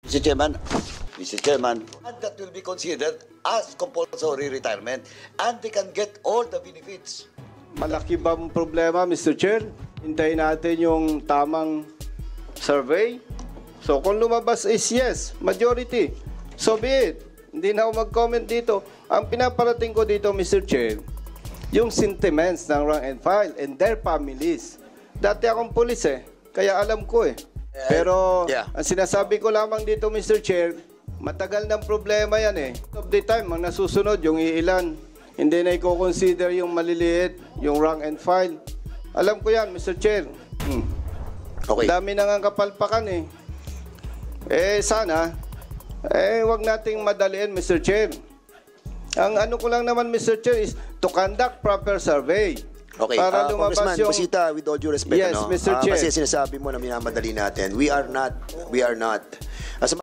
Mr. Chairman, and that will be considered as compulsory retirement and they can get all the benefits. Malaki ba ang problema, Mr. Chair? Hintayin natin yung tamang survey. So kung lumabas is yes, majority, so be it. Hindi na ako mag-comment dito. Ang pinaparating ko dito, Mr. Chair, yung sentiments ng rank and file and their families. Dati akong pulis kaya alam ko Pero ang sinasabi ko lamang dito, Mr. Chair, matagal ng problema yan Of the time, ang nasusunod yung iilan. Hindi na i-consider yung maliliit, yung rank and file. Alam ko yan, Mr. Chair. Okay. Dami nang ang kapalpakan sana, wag nating madaliin, Mr. Chair. Ang ano ko lang naman, Mr. Chair, is to conduct proper survey. Okay, Para lumabas Congressman yung... Cosita, with all due respect, Yes, Mr. Chair. kasi sinasabi mo na minamadali natin, we are not. As a